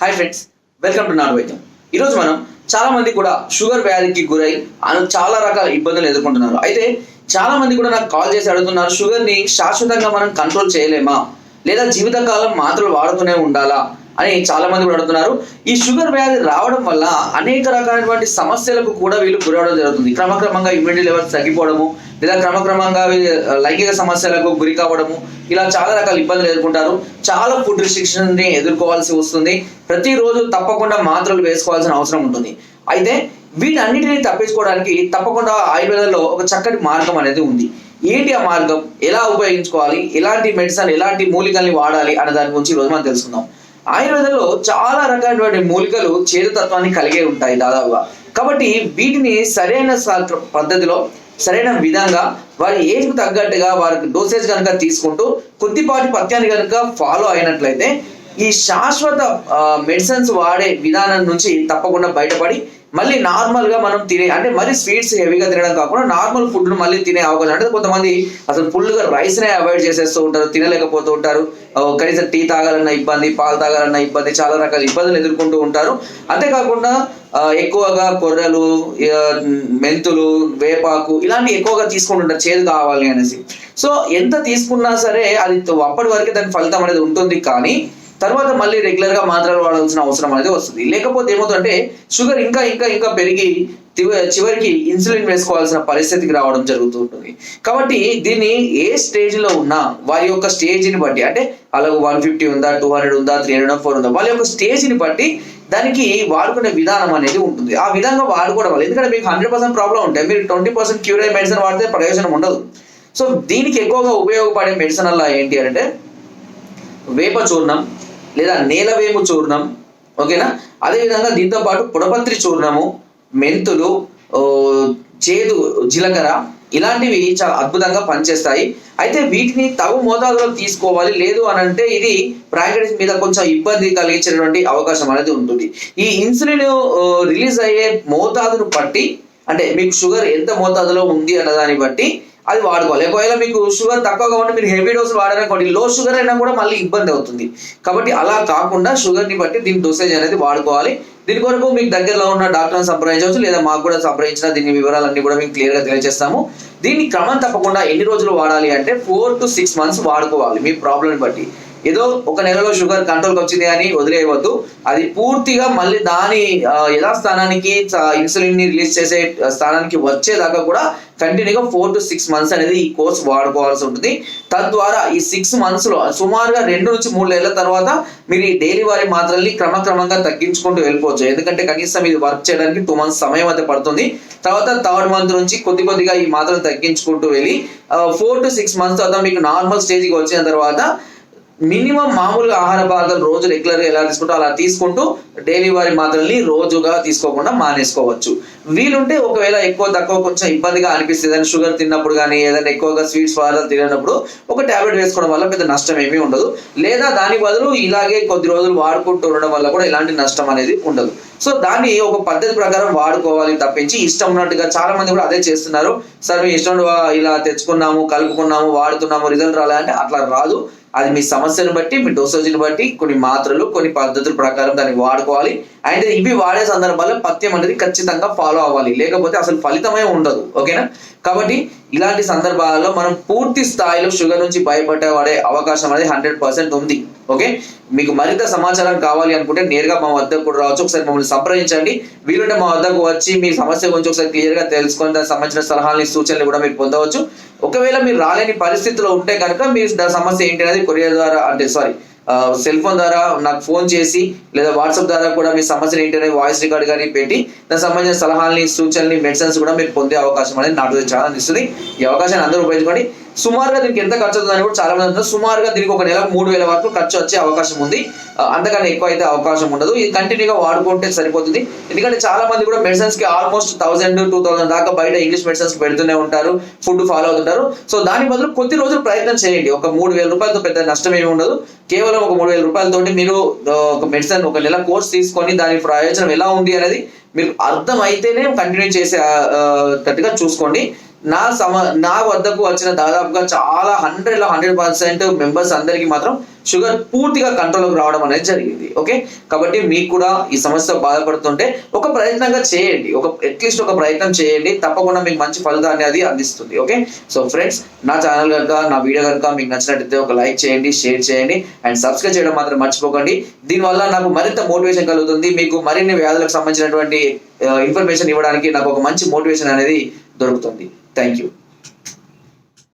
Hi friends, welcome to నాడు వైద్యం. ఈరోజు మనం చాలా మంది కూడా షుగర్ వ్యాధికి గురై చాలా రకాల ఇబ్బందులు ఎదుర్కొంటున్నారు. అయితే చాలా మంది కూడా నాకు కాల్ చేసి అడుగుతున్నారు, షుగర్ని శాశ్వతంగా మనం కంట్రోల్ చేయలేమా, లేదా జీవితకాలం మాత్రలు వాడుతూనే ఉండాలా అని చాలా మంది కూడా అడుగుతున్నారు. ఈ షుగర్ వ్యాధి రావడం వల్ల అనేక రకాలైనటువంటి సమస్యలకు కూడా వీళ్ళు గురవడం జరుగుతుంది. క్రమక్రమంగా ఇమ్యూనిటీ లెవెల్స్ తగ్గిపోవడము, లేదా క్రమక్రమంగా లైంగిక సమస్యలకు గురి కావడము, ఇలా చాలా రకాల ఇబ్బందులు ఎదుర్కొంటారు. చాలా ఫుడ్ రిస్ట్రిక్షన్ ని ఎదుర్కోవాల్సి వస్తుంది. ప్రతిరోజు తప్పకుండా మాత్రలు వేసుకోవాల్సిన అవసరం ఉంటుంది. అయితే వీటన్నిటిని తప్పించుకోవడానికి తప్పకుండా ఆయుర్వేదంలో ఒక చక్కటి మార్గం అనేది ఉంది. ఏంటి ఆ మార్గం, ఎలా ఉపయోగించుకోవాలి, ఎలాంటి మెడిసిన్, ఎలాంటి మూలికల్ని వాడాలి అనే దాని గురించి ఈరోజు మనం తెలుసుకుందాం. ఆయుర్వేదంలో చాలా రకాలైనటువంటి మూలికలు చేదుతత్వాన్ని కలిగే ఉంటాయి దాదాపుగా. కాబట్టి వీటిని సరైన పద్ధతిలో, సరైన విధంగా వారి ఏజ్కు తగ్గట్టుగా వారికి డోసేజ్ కనుక తీసుకుంటూ కొద్దిపాటి పథ్యాన్ని కనుక ఫాలో అయినట్లయితే ఈ శాశ్వత మెడిసిన్స్ వాడే విధానం నుంచి తప్పకుండా బయటపడి మళ్ళీ నార్మల్ గా మనం తినే, అంటే మరి స్వీట్స్ హెవీగా తినడం కాకుండా నార్మల్ ఫుడ్ ను మళ్ళీ తినే అవకాశం. అంటే కొంతమంది అసలు ఫుల్ గా రైస్ నే అవాయిడ్ చేసేస్తూ ఉంటారు, తినలేకపోతూ ఉంటారు. కనీసం టీ తాగాలన్న ఇబ్బంది, పాలు తాగాలన్న ఇబ్బంది, చాలా రకాల ఇబ్బందులు ఎదుర్కొంటూ ఉంటారు. అంతేకాకుండా ఎక్కువగా కొర్రలు, మెంతులు, వేపాకు ఇలాంటి ఎక్కువగా తీసుకుంటుంటారు చేదు కావాలి అనేసి. సో ఎంత తీసుకున్నా సరే అది అప్పటి వరకే దాని ఫలితం అనేది ఉంటుంది, కానీ తర్వాత మళ్ళీ రెగ్యులర్ గా మాత్రలు వాడాల్సిన అవసరం అనేది వస్తుంది. లేకపోతే ఏమవుతుందంటే షుగర్ ఇంకా ఇంకా ఇంకా పెరిగి చివరికి ఇన్సులిన్ వేసుకోవాల్సిన పరిస్థితికి రావడం జరుగుతూ ఉంటుంది. కాబట్టి దీన్ని ఏ స్టేజ్ లో ఉన్నా వారి యొక్క స్టేజ్ ని బట్టి, అంటే అలాగే 150 ఉందా, 200 ఉందా, 300, 400 ఉందా, వాళ్ళ యొక్క స్టేజ్ ని బట్టి దానికి వాడుకునే విధానం అనేది ఉంటుంది. ఆ విధంగా వాడుకోవడం వల్ల, ఎందుకంటే మీకు 100% ప్రాబ్లం ఉంటే మీరు 20% క్యూర్ అయ్యే మెడిసిన్ వాడితే ప్రయోజనం ఉండదు. సో దీనికి ఎక్కువగా ఉపయోగపడే మెడిసిన్ అలా ఏంటి అంటే వేప చూర్ణం లేదా నేలవేము చూర్ణం, ఓకేనా. అదేవిధంగా దీంతో పాటు పుడపత్రి చూర్ణము, మెంతులు, చేదు జీలకర్ర ఇలాంటివి చాలా అద్భుతంగా పనిచేస్తాయి. అయితే వీటిని తగు మోతాదులో తీసుకోవాలి. లేదు అని అంటే ఇది ప్రాక్టీస్ మీద కొంచెం ఇబ్బంది కలిగించేటువంటి అవకాశం అనేది ఉంటుంది. ఈ ఇన్సులిన్ రిలీజ్ అయ్యే మోతాదును బట్టి, అంటే మీకు షుగర్ ఎంత మోతాదులో ఉంది అన్న దాన్ని బట్టి అది వాడుకోవాలి. ఒకవేళ మీకు షుగర్ తక్కువగా ఉంటే మీరు హెవీ డోస్ వాడారనుకోండి, లో షుగర్ అయినా కూడా మళ్ళీ ఇబ్బంది అవుతుంది. కాబట్టి అలా కాకుండా షుగర్ని బట్టి దీని డోసేజ్ అనేది వాడుకోవాలి. దీని కొరకు మీకు దగ్గరలో ఉన్న డాక్టర్ని సంప్రదించవచ్చు, లేదా మాకు కూడా సంప్రదించిన దీని వివరాలన్నీ కూడా మేము క్లియర్గా తెలియజేస్తాము. దీన్ని క్రమం తప్పకుండా ఎన్ని రోజులు వాడాలి అంటే 4 to 6 months వాడుకోవాలి మీ ప్రాబ్లమ్ని బట్టి. ఏదో ఒక నెలలో షుగర్ కంట్రోల్కి వచ్చింది అని వదిలేయవద్దు. అది పూర్తిగా మళ్ళీ దాని యథాస్థానానికి, ఇన్సులిన్ ని రిలీజ్ చేసే స్థానానికి వచ్చేదాకా కూడా కంటిన్యూగా 4 to 6 months అనేది ఈ కోర్స్ వాడుకోవాల్సి ఉంటుంది. తద్వారా ఈ 6 months లో సుమారుగా 2 నుంచి 3 నెలల తర్వాత మీరు ఈ డైలీ వారి మాత్రల్ని క్రమక్రమంగా తగ్గించుకుంటూ వెళ్ళిపోవచ్చు. ఎందుకంటే కనీసం ఇది వర్క్ చేయడానికి 2 months సమయం అయితే పడుతుంది. తర్వాత 3rd month నుంచి కొద్ది కొద్దిగా ఈ మాత్రలు తగ్గించుకుంటూ వెళ్ళి 4 to 6 months తర్వాత మీకు నార్మల్ స్టేజ్కి వచ్చిన తర్వాత మినిమం మామూలుగా ఆహార పదార్థాలు రోజు రెగ్యులర్గా ఎలా తీసుకుంటూ అలా తీసుకుంటూ డైలీ వారి మాత్రల్ని రోజుగా తీసుకోకుండా మానేసుకోవచ్చు. వీలుంటే ఒకవేళ ఎక్కువ తక్కువ కొంచెం ఇబ్బందిగా అనిపిస్తుంది అని షుగర్ తిన్నప్పుడు కానీ, ఏదైనా ఎక్కువగా స్వీట్స్ పదార్థాలు తినేటప్పుడు ఒక టాబ్లెట్ వేసుకోవడం వల్ల పెద్ద నష్టం ఏమీ ఉండదు. లేదా దాని బదులు ఇలాగే కొద్ది రోజులు వాడుకుంటూ ఉండడం వల్ల కూడా ఎలాంటి నష్టం అనేది ఉండదు. సో దాన్ని ఒక పద్ధతి ప్రకారం వాడుకోవాలి తప్పించి ఇష్టం ఉన్నట్టుగా చాలా మంది కూడా అదే చేస్తున్నారు. సార్ మేము ఇష్టం ఇలా తెచ్చుకున్నాము, కలుపుకున్నాము, వాడుతున్నాము, రిజల్ట్ రాలేదంటే అట్లా రాదు. అది మీ సమస్యను బట్టి, మీ డోసేజ్ని బట్టి కొన్ని మాత్రలు, కొన్ని పద్ధతుల ప్రకారం దాన్ని వాడుకోవాలి. అండ్ ఇవి వాడే సందర్భాల్లో పథ్యం అనేది ఖచ్చితంగా ఫాలో అవ్వాలి, లేకపోతే అసలు ఫలితమే ఉండదు, ఓకేనా. కాబట్టి ఇలాంటి సందర్భాల్లో మనం పూర్తి స్థాయిలో షుగర్ నుంచి భయపడే అవకాశం అనేది 100% ఉంది. ఓకే, మీకు మరింత సమాచారం కావాలి అనుకుంటే నేరుగా మా వద్దకు కూడా రావచ్చు. ఒకసారి మమ్మల్ని సంప్రదించండి. వీలుంటే మా వద్దకు వచ్చి మీ సమస్య గురించి ఒకసారి క్లియర్గా తెలుసుకొని దానికి సంబంధించిన సలహాలని, సూచనలు కూడా మీరు పొందవచ్చు. ఒకవేళ మీరు రాలేని పరిస్థితిలో ఉంటే కనుక మీరు సమస్య ఏంటి అనేది కొరియర్ ద్వారా, అంటే సెల్ ఫోన్ ద్వారా నాకు ఫోన్ చేసి, లేదా వాట్సాప్ ద్వారా కూడా మీ సమస్యలు ఏంటనే వాయిస్ రికార్డ్ కానీ పెట్టి దానికి సంబంధించిన సలహాలని, సూచనలు, మెడిసిన్స్ కూడా మీరు పొందే అవకాశం అనేది నాకు చాలా ఇస్తుంది. ఈ అవకాశాన్ని అందరూ ఉపయోగించుకోండి. సుమారుగా దీనికి ఎంత ఖర్చు అవుతుందని కూడా చాలా మంది అంటారు. సుమారుగా దీనికి ఒక నెలకు 3,000 వరకు ఖర్చు వచ్చే అవకాశం ఉంది. అంతకన్నా ఎక్కువ అయితే అవకాశం ఉండదు. ఇది కంటిన్యూగా వాడుకుంటే సరిపోతుంది. ఎందుకంటే చాలా మంది కూడా మెడిసిన్స్ కి ఆల్మోస్ట్ 1,000-2,000 దాకా బయట ఇంగ్లీష్ మెడిసిన్స్ పెడుతూనే ఉంటారు, ఫుడ్ ఫాలో అవుతుంటారు. సో దాని బదులు కొద్ది రోజులు ప్రయత్నం చేయండి. ఒక 3,000 రూపాయలతో పెద్ద నష్టం ఏమి ఉండదు. కేవలం ఒక 3,000 రూపాయలతోటి మీరు ఒక మెడిసిన్ ఒక నెల కోర్స్ తీసుకొని దాని ప్రయోజనం ఎలా ఉంది అనేది మీకు అర్థం అయితేనే కంటిన్యూ చేసేటట్టుగా చూసుకోండి. నా వద్దకు వచ్చిన దాదాపుగా చాలా 100% మెంబర్స్ అందరికీ మాత్రం షుగర్ పూర్తిగా కంట్రోల్లోకి రావడం అనేది జరిగింది. ఓకే, కాబట్టి మీకు కూడా ఈ సమస్య బాధపడుతుంటే ఒక ప్రయత్నంగా చేయండి, అట్లీస్ట్ ఒక ప్రయత్నం చేయండి, తప్పకుండా మీకు మంచి ఫలితాన్ని అది అందిస్తుంది. ఓకే, సో ఫ్రెండ్స్, నా ఛానల్ కనుక, నా వీడియో కనుక మీకు నచ్చినట్లయితే ఒక లైక్ చేయండి, షేర్ చేయండి అండ్ సబ్స్క్రైబ్ చేయడం మాత్రం మర్చిపోకండి. దీనివల్ల నాకు మరింత మోటివేషన్ కలుగుతుంది, మీకు మరిన్ని వ్యాధులకు సంబంధించినటువంటి ఇన్ఫర్మేషన్ ఇవ్వడానికి నాకు ఒక మంచి మోటివేషన్ అనేది దొరుకుతుంది. Thank you.